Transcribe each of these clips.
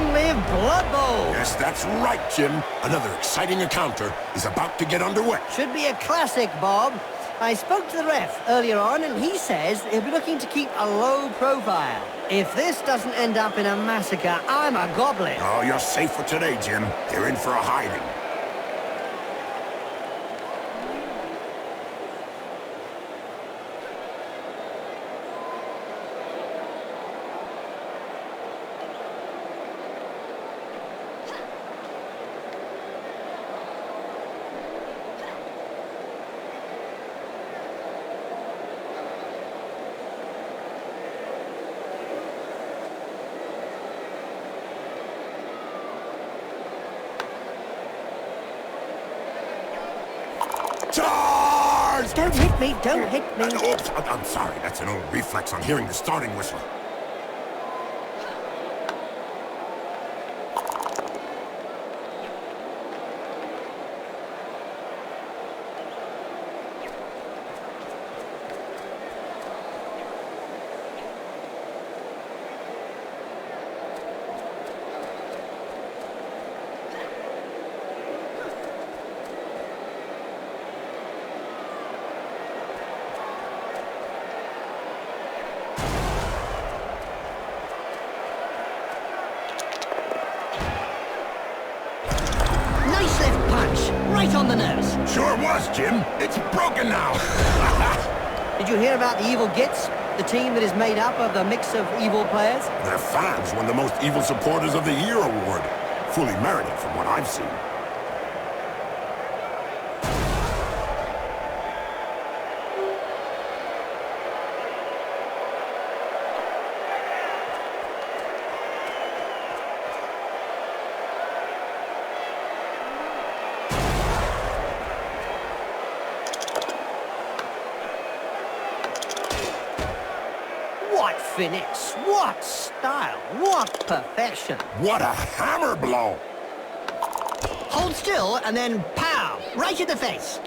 Long live Blood Bowl! Yes, that's right, Jim. Another exciting encounter is about to get underway. Should be a classic, Bob. I spoke to the ref earlier on, and he says he'll be looking to keep a low profile. If this doesn't end up in a massacre, I'm a goblin. Oh, you're safe for today, Jim. They're in for a hiding. Charge! Don't hit me, don't hit me. Oops, I'm sorry. That's an old reflex on hearing the starting whistle. Nice left punch, right on the nose. Sure was, Jim. It's broken now. Did you hear about the Evil Gits? The team that is made up of a mix of evil players? Their fans won the Most Evil Supporters of the Year award. Fully merited from what I've seen. What finesse, what style, what perfection. What a hammer blow! Hold still and then pow, right in the face.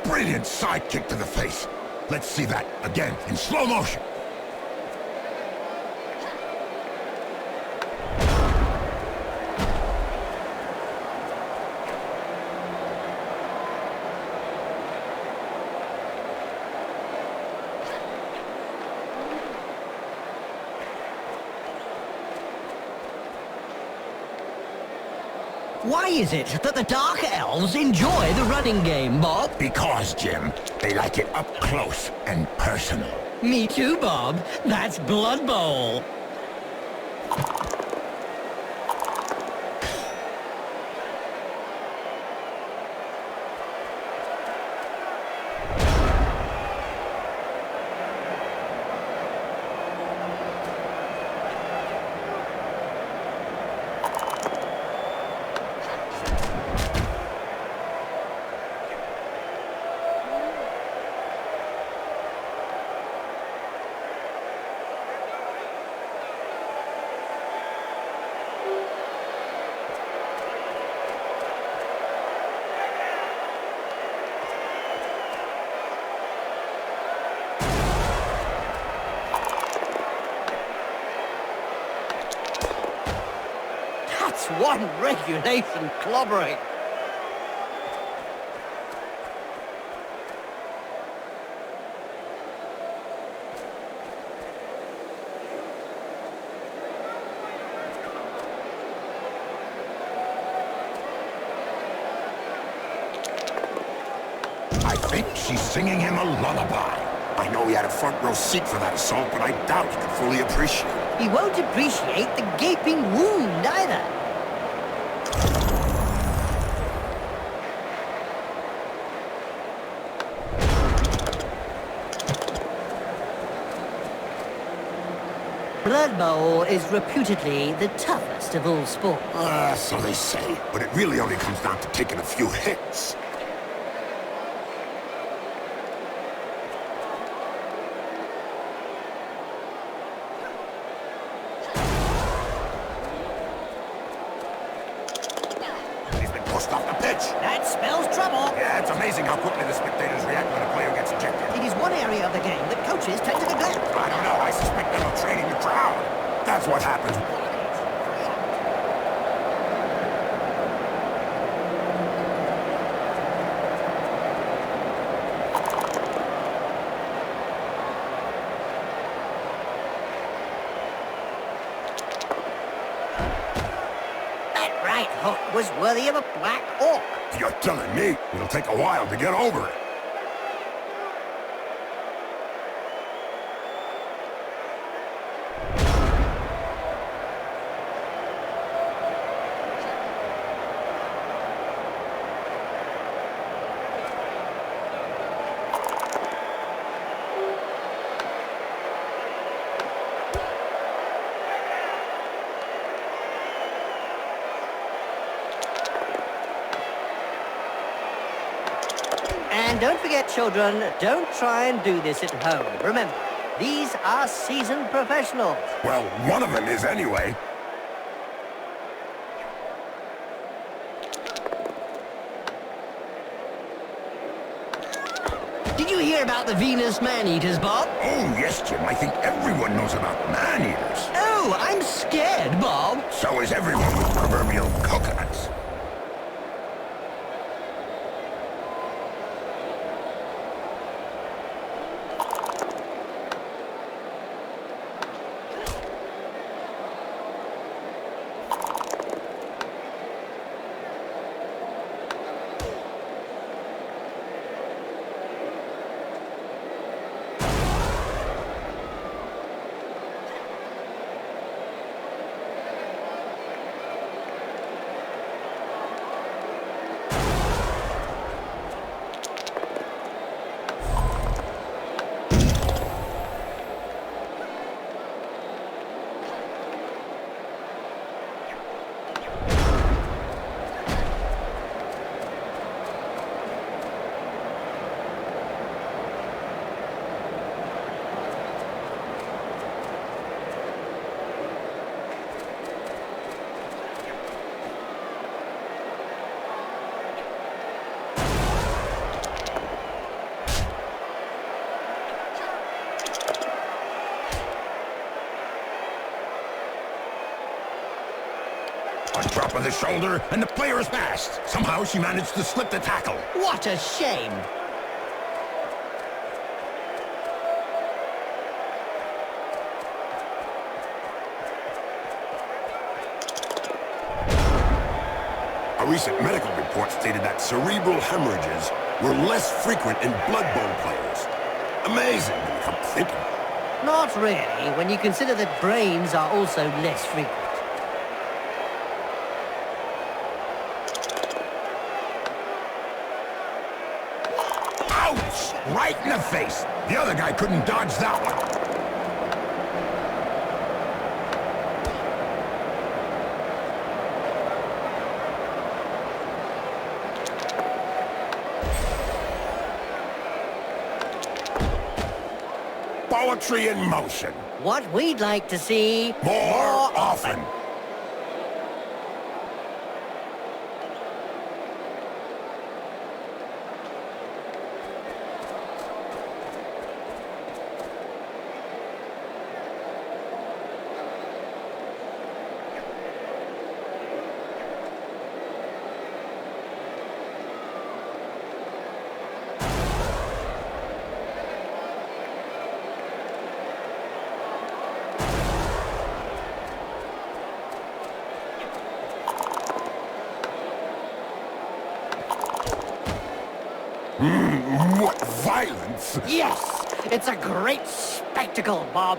Brilliant side kick to the face. Let's see that again in slow motion. Why is it that the Dark Elves enjoy the running game, Bob? Because, Jim, they like it up close and personal. Me too, Bob. That's Blood Bowl. That's one regulation clobbering. I think she's singing him a lullaby. I know he had a front row seat for that assault, but I doubt he could fully appreciate it. He won't appreciate the gaping wound either. Blood Bowl is reputedly the toughest of all sports. So they say. But it really only comes down to taking a few hits. He's been pushed off the pitch. That spells trouble. Yeah, it's amazing how quickly the spectators react when a player gets ejected. It is one area of the game that coaches tend to neglect. I don't know. I suspect they're not training the crowd. That's what happens. That right hook was worthy of a black hawk. You're telling me it'll take a while to get over it. And don't forget, children, don't try and do this at home. Remember, these are seasoned professionals. Well, one of them is anyway. Did you hear about the Venus man-eaters, Bob? Oh, yes, Jim. I think everyone knows about man-eaters. Oh, I'm scared, Bob. So is everyone with proverbial coconuts. A drop of the shoulder, and the player is passed. Somehow she managed to slip the tackle. What a shame. A recent medical report stated that cerebral hemorrhages were less frequent in Blood Bowl players. Amazing when you come to think of it. Not really, when you consider that brains are also less frequent. Ouch! Right in the face. The other guy couldn't dodge that one. Poetry in motion. What we'd like to see More often. What violence! Yes! It's a great spectacle, Bob.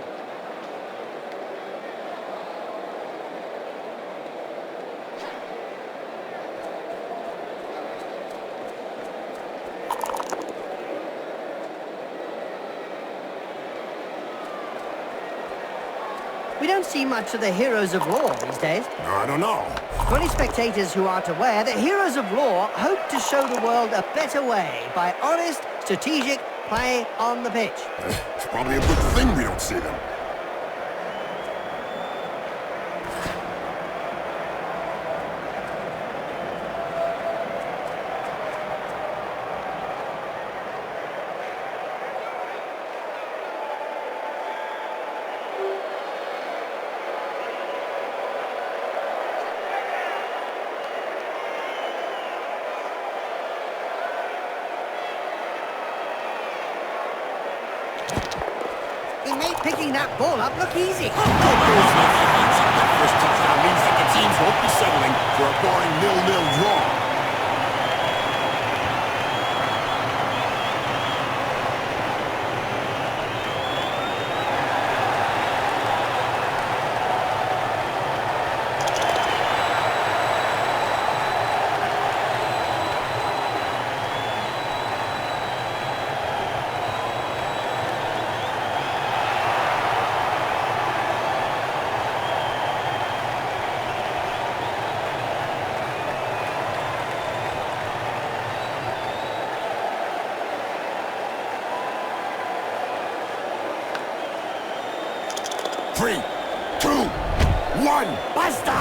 We don't see much of the heroes of law these days. I don't know. For any spectators who aren't aware, the heroes of law hope to show the world a better way by honest, strategic play on the pitch. It's probably a good thing we don't see them. He made picking that ball up look easy. That first touchdown means that the teams won't be settling for a boring 0-0 draw. Three, two, one, basta!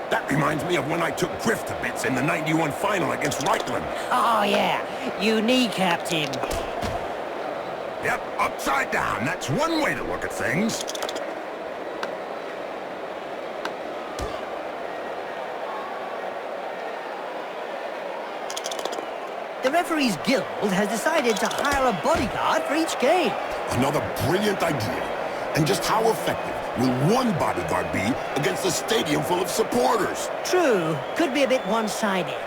That reminds me of when I took Griff to bits in the '91 final against Reichland. Oh, yeah. You kneecapped him. Yep, upside down. That's one way to look at things. The referees guild has decided to hire a bodyguard for each game. Another brilliant idea. And just how effective will one bodyguard be against a stadium full of supporters? True. Could be a bit one-sided.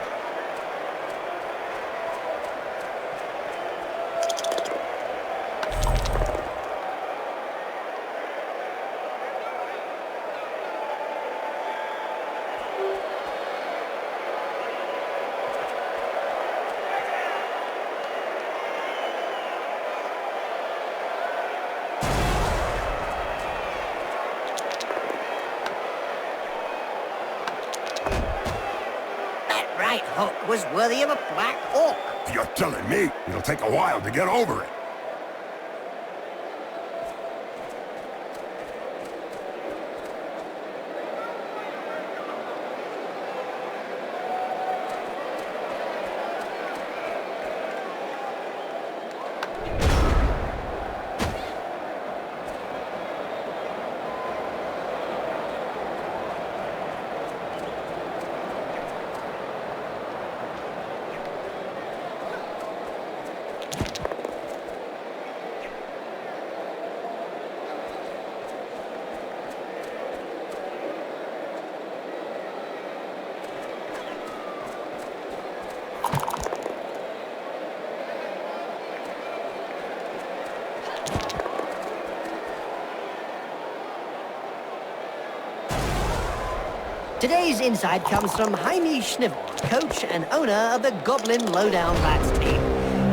Right hook was worthy of a Black Hawk. You're telling me it'll take a while to get over it. Today's insight comes from Jaime Schnivel, coach and owner of the Goblin Lowdown Rats team.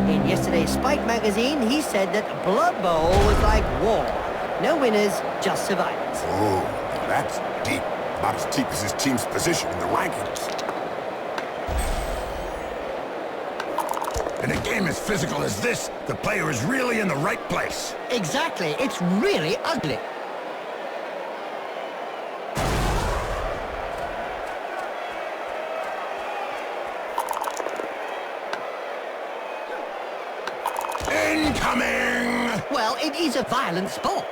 In yesterday's Spike magazine, he said that Blood Bowl was like war. No winners, just survivors. Oh, that's deep. About as deep as his team's position in the rankings. In a game as physical as this, the player is really in the right place. Exactly. It's really ugly. Incoming! Well, it is a violent sport.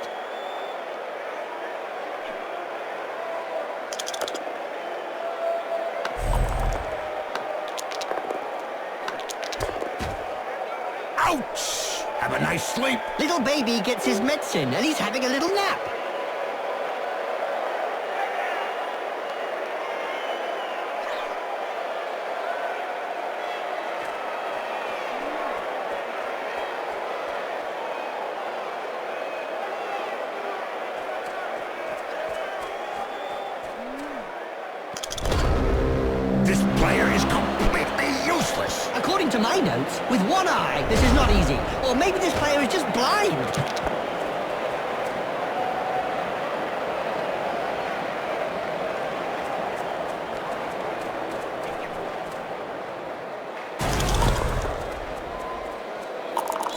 Ouch! Have a nice sleep. Little baby gets his medicine and he's having a little nap. to my notes, with one eye, this is not easy. Or maybe this player is just blind.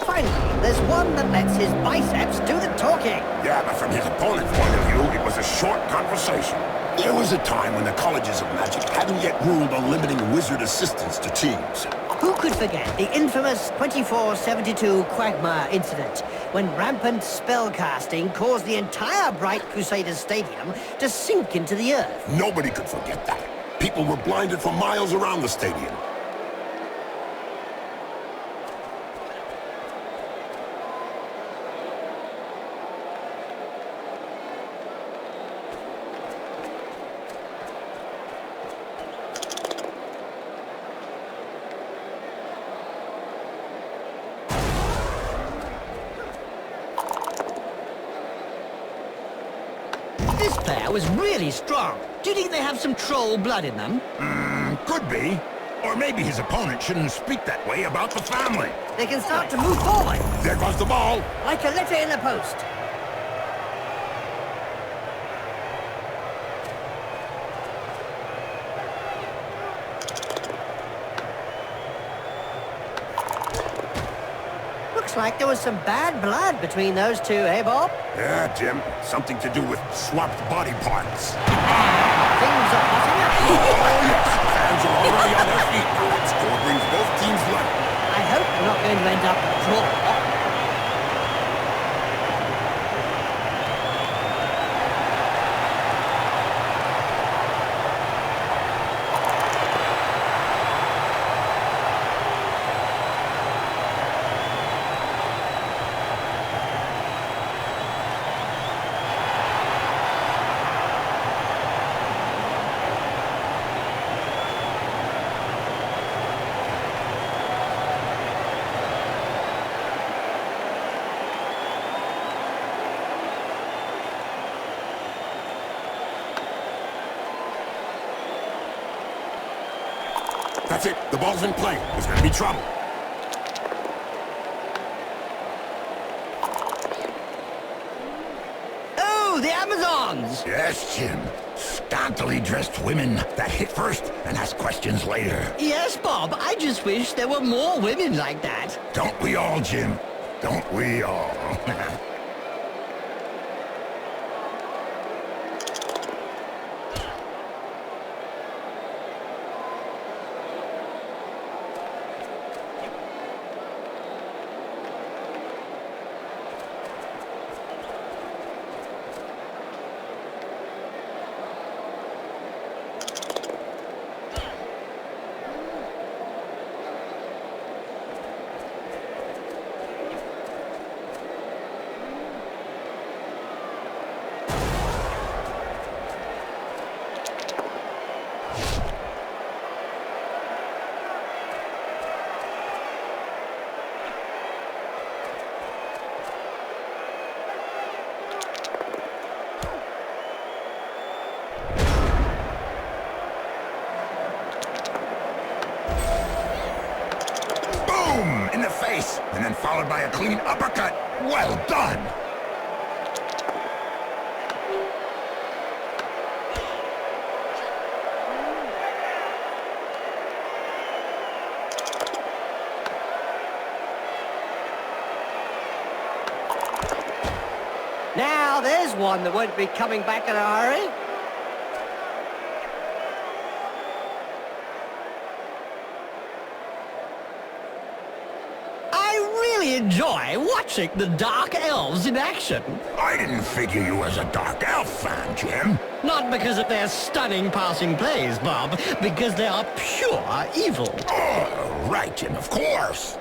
Finally, there's one that lets his biceps do the talking. Yeah, but from his opponent's point of view, it was a short conversation. There was a time when the colleges of magic hadn't yet ruled on limiting wizard assistants to teams. Who could forget the infamous 2472 Quagmire incident, when rampant spellcasting caused the entire Bright Crusaders Stadium to sink into the earth? Nobody could forget that. People were blinded for miles around the stadium. This player was really strong. Do you think they have some troll blood in them? Could be. Or maybe his opponent shouldn't speak that way about the family. They can start to move forward, There goes the ball. like a letter in the post. Looks like there was some bad blood between those two, eh, Bob? Yeah, Jim. Something to do with swapped body parts. Things are hotting up. Oh, yes. Fans are already on their feet. That score brings both teams level. I hope we're not going to end up a draw. That's it. The ball's in play. There's going to be trouble. Oh, the Amazons! Yes, Jim. Scantily dressed women that hit first and ask questions later. Yes, Bob, I just wish there were more women like that. Don't we all, Jim? Don't we all? Boom! In the face, and then followed by a clean uppercut. Well done! Now, there's one that won't be coming back in a hurry. I really enjoy watching the Dark Elves in action. I didn't figure you as a Dark Elf fan, Jim. Not because of their stunning passing plays, Bob, because they are pure evil. Oh, right, Jim, of course.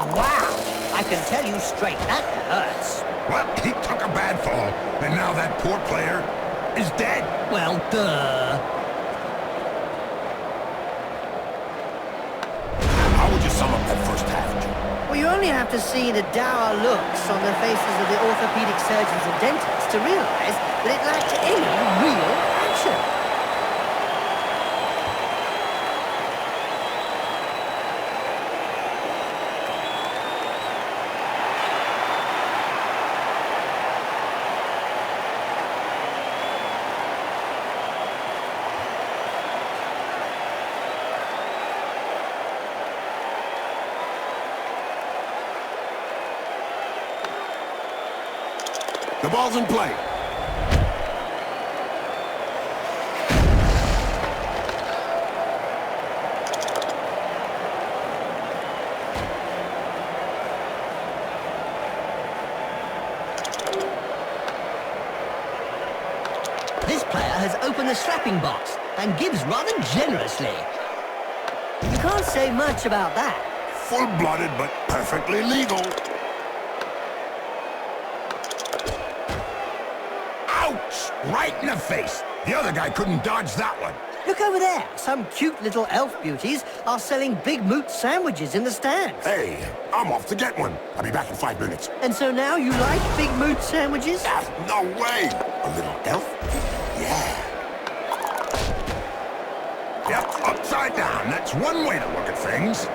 Wow! I can tell you straight, that hurts. Well, he took a bad fall, and now that poor player is dead. Well, duh. How would you sum up that first half, Jim? Well, you only have to see the dour looks on the faces of the orthopedic surgeons and dentists to realize that it lacked any real action. The ball's in play. This player has opened the slapping box and gives rather generously. You can't say much about that. Full-blooded, but perfectly legal. Ouch! Right in the face. The other guy couldn't dodge that one. Look over there. Some cute little elf beauties are selling big moot sandwiches in the stands. Hey, I'm off to get one. I'll be back in 5 minutes. And so now you like big moot sandwiches? Ah, no way! A little elf? Yeah. Yep, upside down. That's one way to look at things.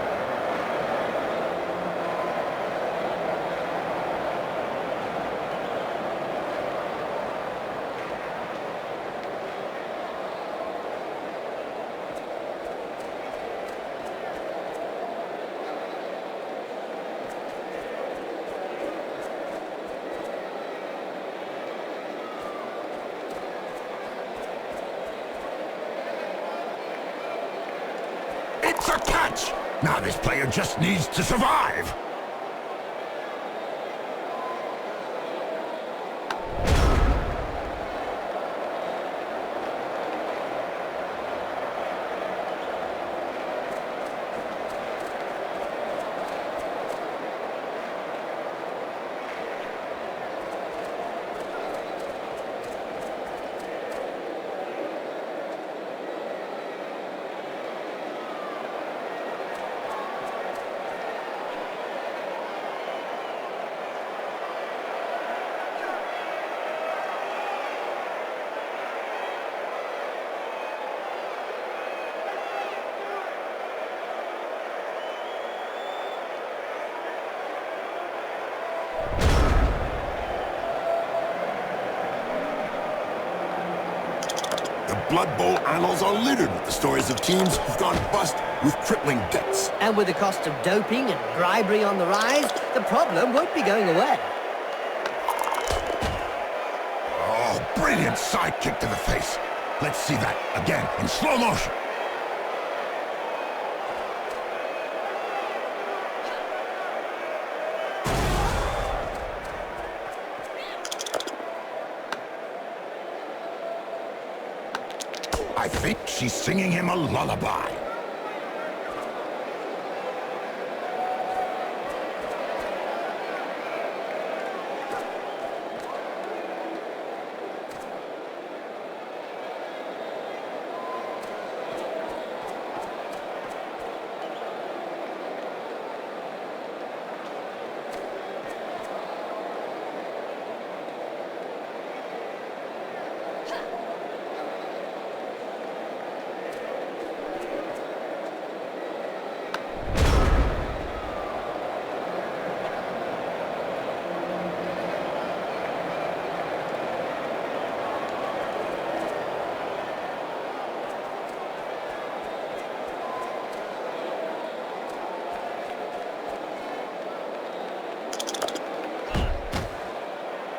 It's a catch! Now this player just needs to survive! Blood Bowl annals are littered with the stories of teams who've gone bust with crippling debts. And with the cost of doping and bribery on the rise, the problem won't be going away. Oh, brilliant side kick to the face. Let's see that again in slow motion. I think she's singing him a lullaby.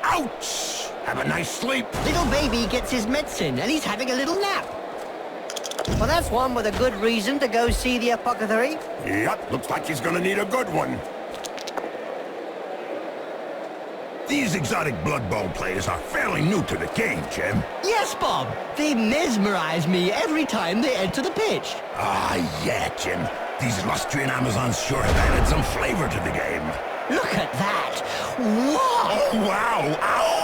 Ouch! Have a nice sleep. Little baby gets his medicine and he's having a little nap. Well, that's one with a good reason to go see the apothecary. Yep, looks like he's gonna need a good one. These exotic Blood Bowl players are fairly new to the game, Jim. Yes, Bob. They mesmerize me every time they enter the pitch. Ah, yeah, Jim. These Lustrian Amazons sure have added some flavor to the game. Look at that! Whoa! Oh, wow! Ow!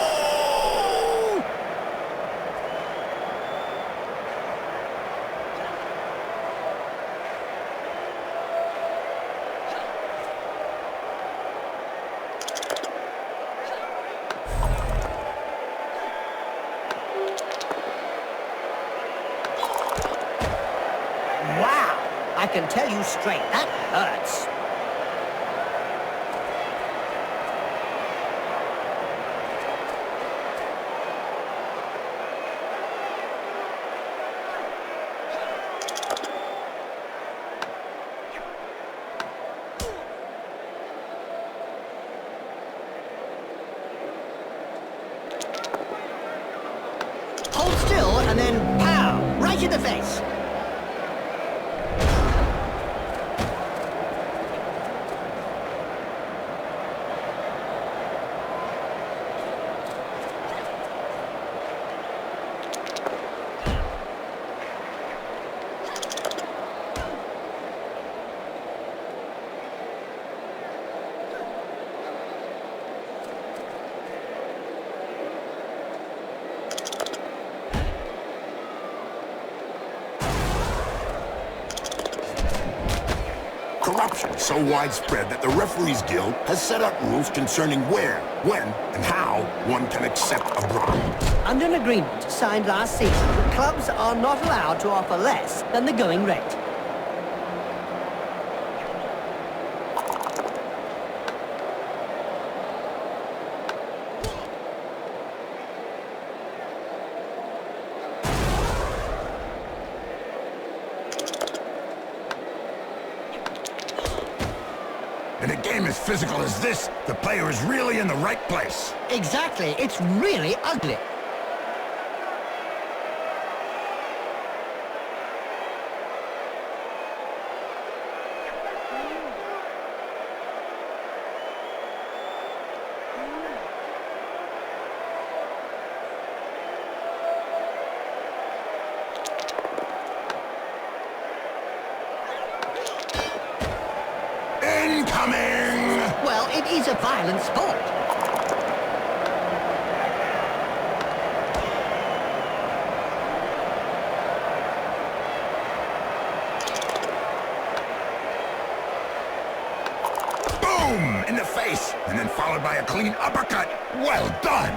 Wow! I can tell you straight, that hurts. Hold still and then pow! Right in the face. Corruption so widespread that the Referees Guild has set up rules concerning where, when, and how one can accept a bribe. Under an agreement signed last season, clubs are not allowed to offer less than the going rate. In a game as physical as this, the player is really in the right place. Exactly, it's really ugly. Incoming! Well, it is a violent sport. Boom! In the face, and then followed by a clean uppercut. Well done!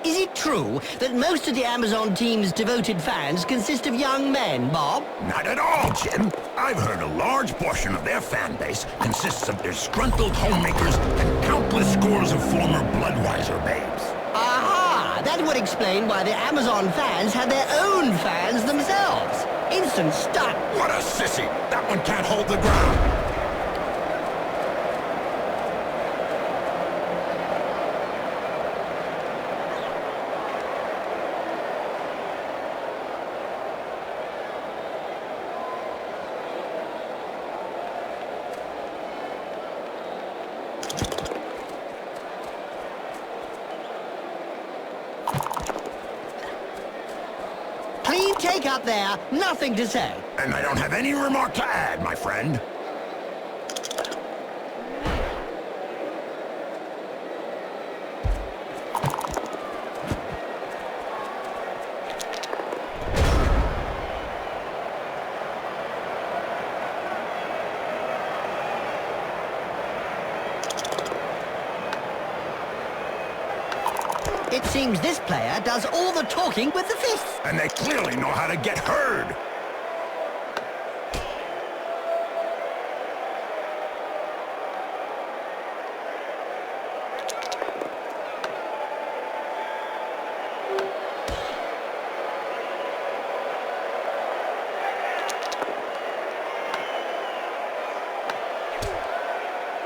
Is it true that most of the Amazon team's devoted fans consist of young men, Bob? Not at all, Jim. I've heard a large portion of their fan base consists of disgruntled homemakers and countless scores of former Bloodwiser babes. Aha! That would explain why the Amazon fans had their own fans themselves. Instant stun. What a sissy! That one can't hold the ground. Clean take up there, nothing to say. And I don't have any remark to add, my friend. It seems this player does all the talking with the fists. And they clearly know how to get heard.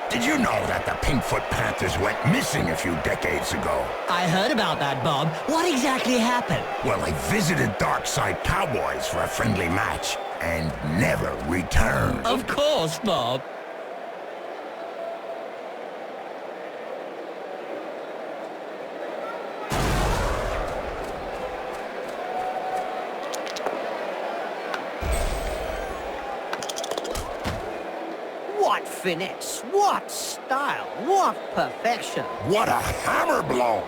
Did you know that the Pinkfoot Panthers went missing a few decades ago? I heard about that, Bob. What exactly happened? Well, they visited Darkside Cowboys for a friendly match, and never return. Of course, Bob. What finesse, what style, what perfection. What a hammer blow!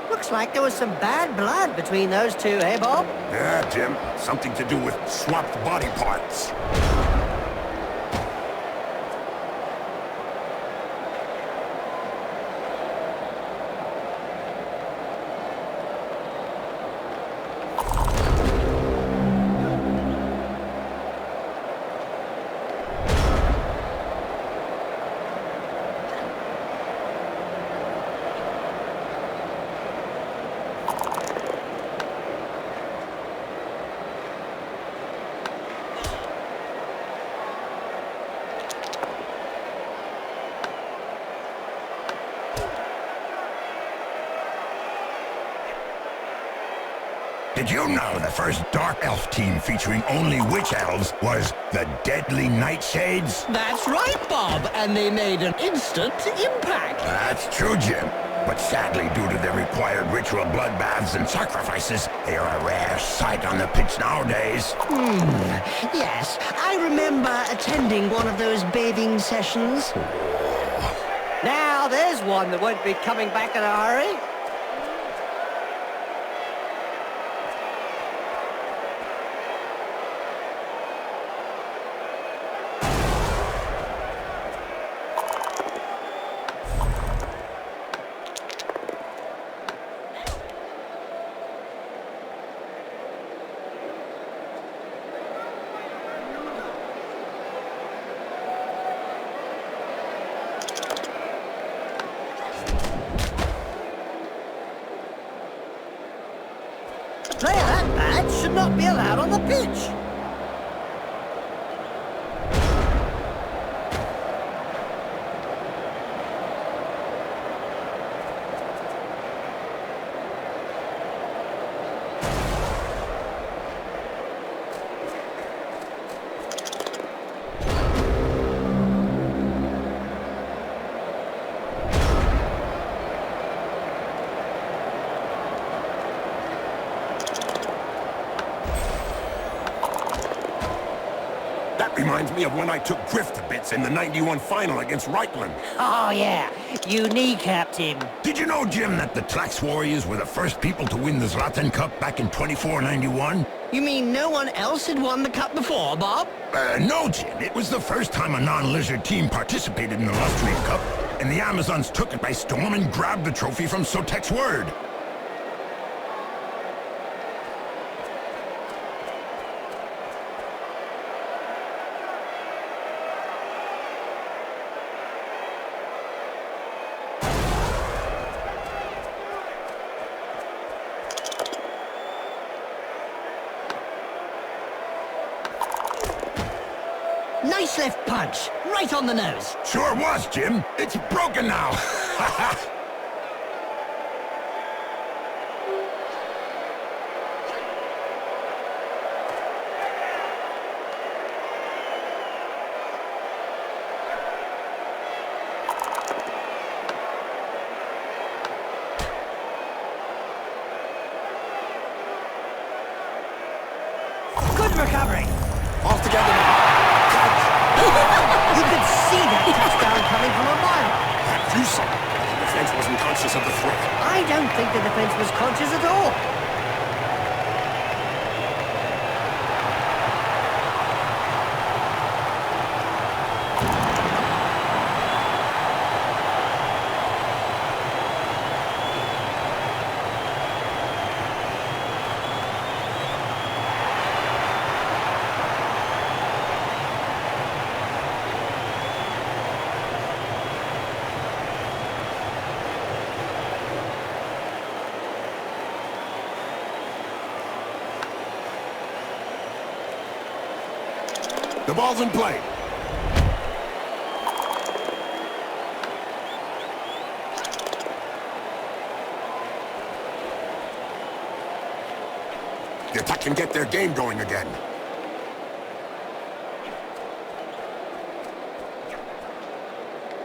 Looks like there was some bad blood between those two, eh, Bob? Yeah, Jim. Something to do with swapped body parts. Did you know the first Dark Elf team featuring only Witch Elves was the Deadly Nightshades? That's right, Bob, and they made an instant impact. That's true, Jim. But sadly, due to the required ritual bloodbaths and sacrifices, they are a rare sight on the pitch nowadays. Yes, I remember attending one of those bathing sessions. Now, there's one that won't be coming back in a hurry. A player that bad should not be allowed on the pitch. Reminds me of when I took Griff to bits in the '91 final against Reichland. Oh, yeah. You kneecapped him. Did you know, Jim, that the Tlax Warriors were the first people to win the Zlatan Cup back in 24-91? You mean no one else had won the cup before, Bob? No, Jim. It was the first time a non-lizard team participated in the Lustrian Cup, and the Amazons took it by storm and grabbed the trophy from Sotek's word. Nice left punch, right on the nose. Sure was, Jim. It's broken now. Good recovery. Off together now. You could see that touchdown coming from a mile. You saw it. The defense wasn't conscious of the threat. I don't think the defense was conscious at all. The ball's in play. The attack can get their game going again.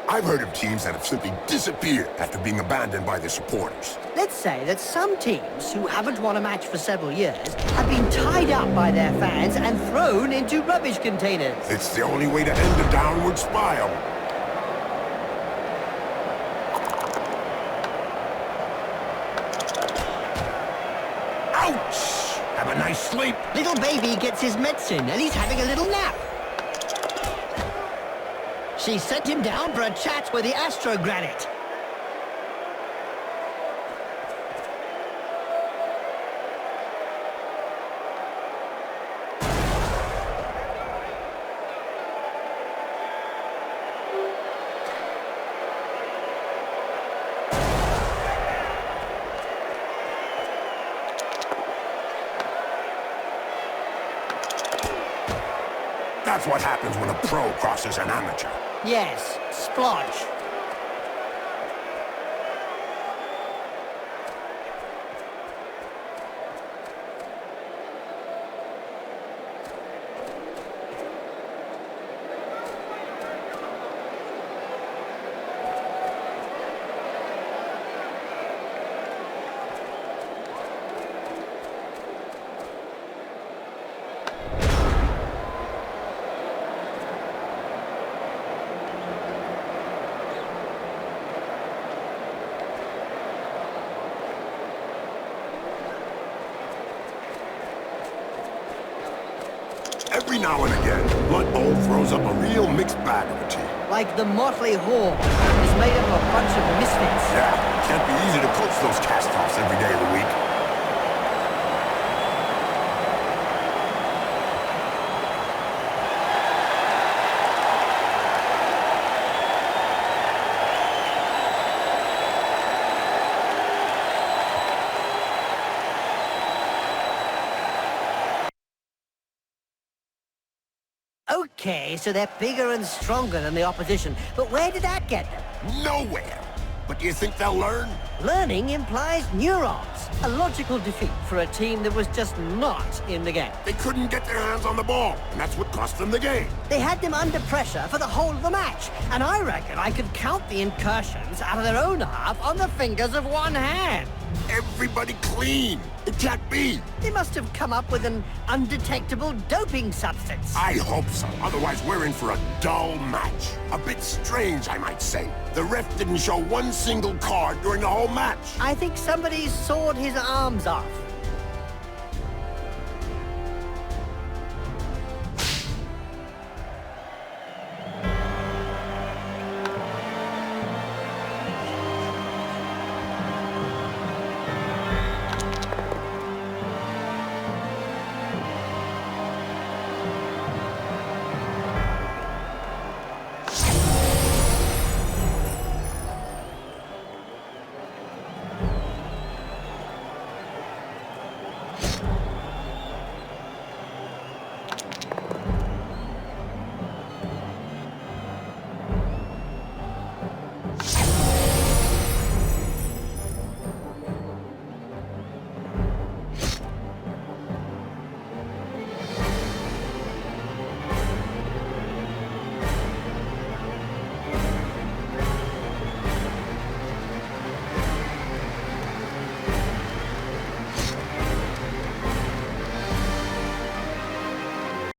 I've heard of teams that have simply disappeared after being abandoned by their supporters. Let's say that some teams who haven't won a match for several years have been tied up by their fans and thrown into rubbish containers. It's the only way to end a downward spiral. Ouch! Have a nice sleep. Little baby gets his medicine and he's having a little nap. She sent him down for a chat with the astrogranite. That's what happens when a pro crosses an amateur. Yes, splodge. Every now and again, BloodBowl throws up a real mixed bag of a team. Like the motley horde. It's made up of a bunch of misfits. Yeah, can't be easy to coach those cast-offs every day of the week. Okay, so they're bigger and stronger than the opposition, but where did that get them? Nowhere! But do you think they'll learn? Learning implies neurons. A logical defeat for a team that was just not in the game. They couldn't get their hands on the ball, and that's what cost them the game. They had them under pressure for the whole of the match, and I reckon I could count the incursions out of their own half on the fingers of one hand. Everybody clean! It can't be! They must have come up with an undetectable doping substance. I hope so. Otherwise, we're in for a dull match. A bit strange, I might say. The ref didn't show one single card during the whole match. I think somebody sawed his arms off.